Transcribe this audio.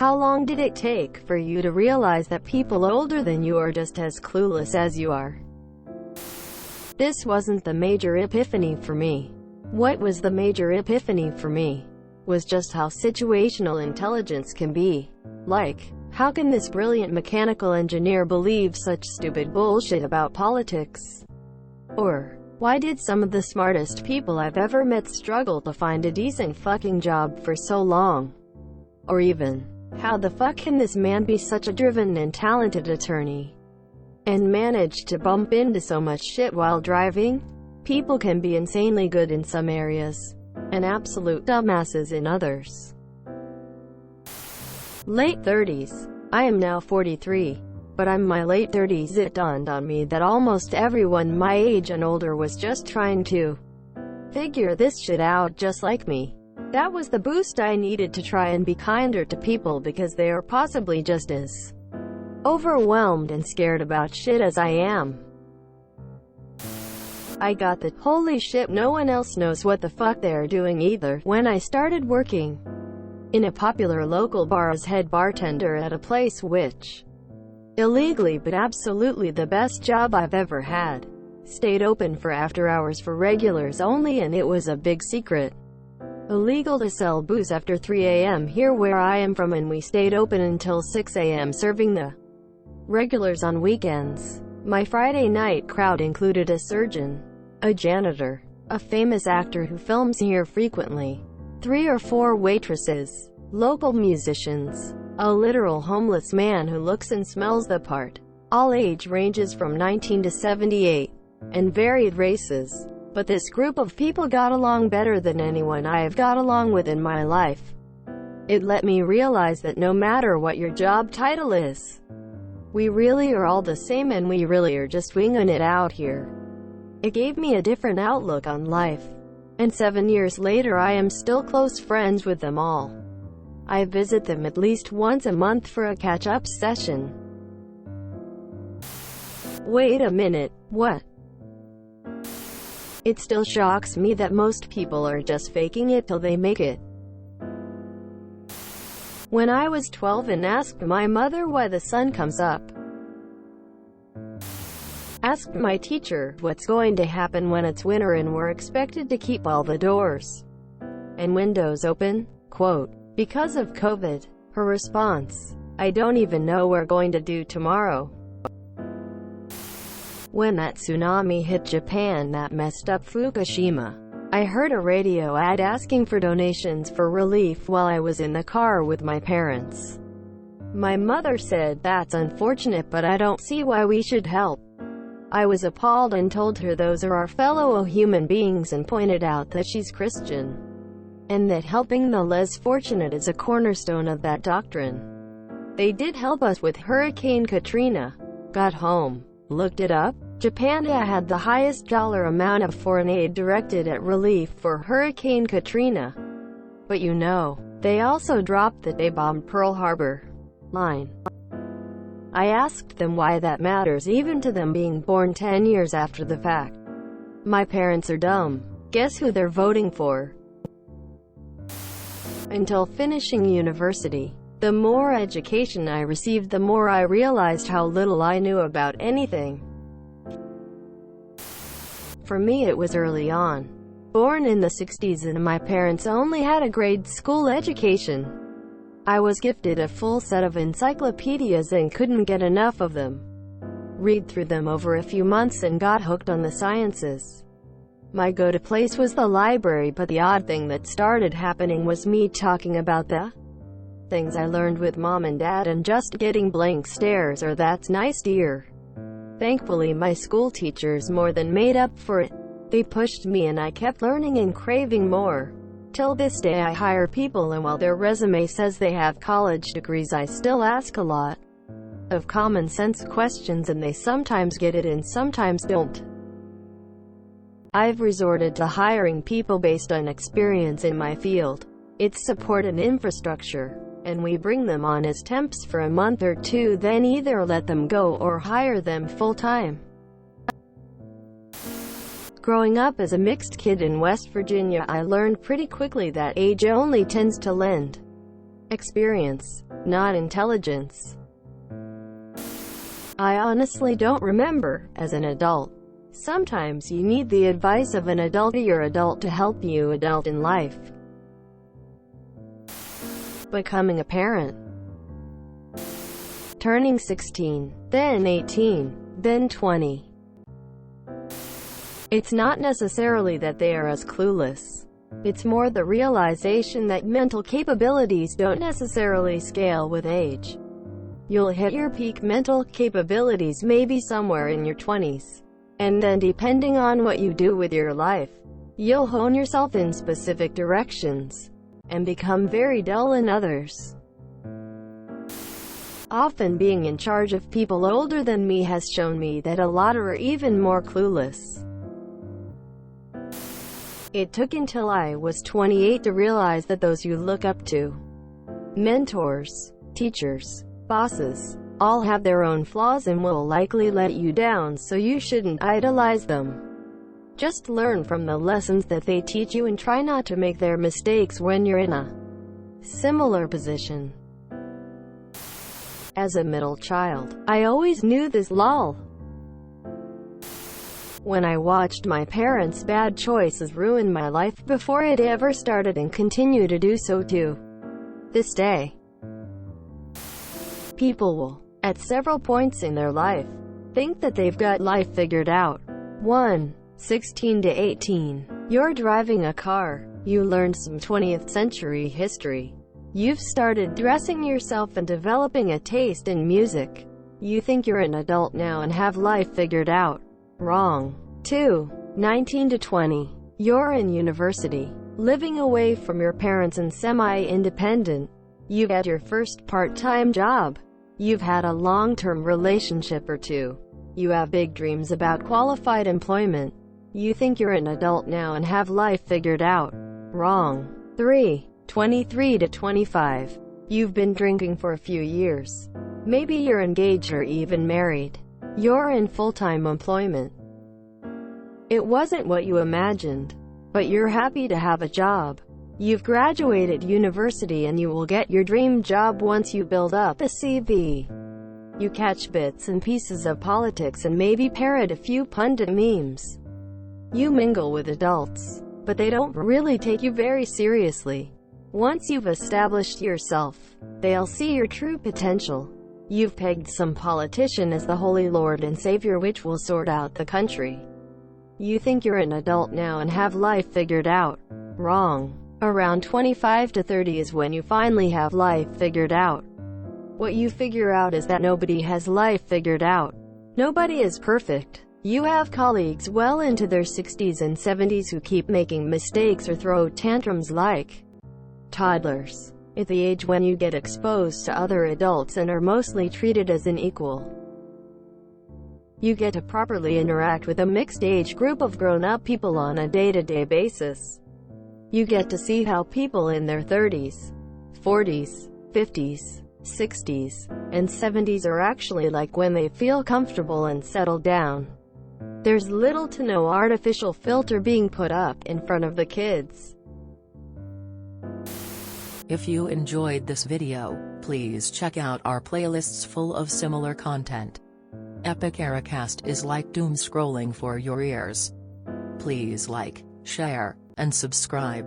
How long did it take for you to realize that people older than you are just as clueless as you are? This wasn't the major epiphany for me. What was the major epiphany for me was just how situational intelligence can be. Like, how can this brilliant mechanical engineer believe such stupid bullshit about politics? Or, why did some of the smartest people I've ever met struggle to find a decent fucking job for so long? Or even, how the fuck can this man be such a driven and talented attorney and manage to bump into so much shit while driving? People can be insanely good in some areas, and absolute dumbasses in others. Late 30s. I am now 43, but I'm my late 30s. It dawned on me that almost everyone my age and older was just trying to figure this shit out just like me. That was the boost I needed to try and be kinder to people, because they are possibly just as overwhelmed and scared about shit as I am. I got the "holy shit, no one else knows what the fuck they're doing either" when I started working in a popular local bar as head bartender at a place which, illegally but absolutely the best job I've ever had, stayed open for after hours for regulars only, and it was a big secret illegal to sell booze after 3 a.m. here where I am from, and we stayed open until 6 a.m. serving the regulars on weekends. My Friday night crowd included a surgeon, a janitor, a famous actor who films here frequently, 3 or 4 waitresses, local musicians, a literal homeless man who looks and smells the part, all age ranges from 19 to 78, and varied races. But this group of people got along better than anyone I have got along with in my life. It let me realize that no matter what your job title is, we really are all the same, and we really are just winging it out here. It gave me a different outlook on life. And 7 years later I am still close friends with them all. I visit them at least once a month for a catch-up session. Wait a minute, what? It still shocks me that most people are just faking it till they make it. When I was 12 and asked my mother why the sun comes up, asked my teacher what's going to happen when it's winter and we're expected to keep all the doors and windows open, quote, because of COVID, her response, I don't even know what we're going to do tomorrow. When that tsunami hit Japan that messed up Fukushima, I heard a radio ad asking for donations for relief while I was in the car with my parents. My mother said, "That's unfortunate, but I don't see why we should help." I was appalled and told her those are our fellow human beings, and pointed out that she's Christian, and that helping the less fortunate is a cornerstone of that doctrine. They did help us with Hurricane Katrina. Got home, looked it up. Japan had the highest dollar amount of foreign aid directed at relief for Hurricane Katrina. But you know, they also dropped the "they bombed Pearl Harbor" line. I asked them why that matters, even to them being born 10 years after the fact. My parents are dumb. Guess who they're voting for? Until finishing university. The more education I received, the more I realized how little I knew about anything. For me it was early on. Born in the 60s, and my parents only had a grade school education. I was gifted a full set of encyclopedias and couldn't get enough of them. Read through them over a few months and got hooked on the sciences. My go-to place was the library, but the odd thing that started happening was me talking about the things I learned with mom and dad, and just getting blank stares or "that's nice, dear." Thankfully, my school teachers more than made up for it. They pushed me, and I kept learning and craving more. Till this day I hire people, and while their resume says they have college degrees, I still ask a lot of common sense questions, and they sometimes get it and sometimes don't. I've resorted to hiring people based on experience in my field, its support and infrastructure, and we bring them on as temps for a month or two, then either let them go or hire them full-time. Growing up as a mixed kid in West Virginia, I learned pretty quickly that age only tends to lend experience. not intelligence. I honestly don't remember, as an adult. Sometimes you need the advice of an adult or your adult to help you adult in life. Becoming a parent. Turning 16, then 18, then 20. It's not necessarily that they are as clueless. It's more the realization that mental capabilities don't necessarily scale with age. You'll hit your peak mental capabilities maybe somewhere in your 20s. And then depending on what you do with your life, you'll hone yourself in specific directions, and become very dull in others. Often being in charge of people older than me has shown me that a lot are even more clueless. It took until I was 28 to realize that those you look up to, mentors, teachers, bosses, all have their own flaws and will likely let you down, so you shouldn't idolize them. Just learn from the lessons that they teach you and try not to make their mistakes when you're in a similar position. As a middle child, I always knew this lol. When I watched my parents' bad choices ruin my life before it ever started and continue to do so to this day. People will, at several points in their life, think that they've got life figured out. 1. 16 to 18. You're driving a car. You learned some 20th century history. You've started dressing yourself and developing a taste in music. You think you're an adult now and have life figured out. Wrong. 2. 19 to 20. You're in university, living away from your parents and semi-independent. You've had your first part-time job. You've had a long-term relationship or two. You have big dreams about qualified employment. You think you're an adult now and have life figured out. Wrong. 3. 23 to 25. You've been drinking for a few years. Maybe you're engaged or even married. You're in full-time employment. It wasn't what you imagined, but you're happy to have a job. You've graduated university and you will get your dream job once you build up a CV. You catch bits and pieces of politics and maybe parrot a few pundit memes. You mingle with adults, but they don't really take you very seriously. Once you've established yourself, they'll see your true potential. You've pegged some politician as the Holy Lord and Savior which will sort out the country. You think you're an adult now and have life figured out. Wrong. Around 25 to 30 is when you finally have life figured out. What you figure out is that nobody has life figured out. Nobody is perfect. You have colleagues well into their 60s and 70s who keep making mistakes or throw tantrums like toddlers. At the age when you get exposed to other adults and are mostly treated as an equal, you get to properly interact with a mixed age group of grown-up people on a day-to-day basis. You get to see how people in their 30s, 40s, 50s, 60s, and 70s are actually like when they feel comfortable and settled down. There's little to no artificial filter being put up in front of the kids. If you enjoyed this video, please check out our playlists full of similar content. Epic Ericast is like doom scrolling for your ears. Please like, share, and subscribe.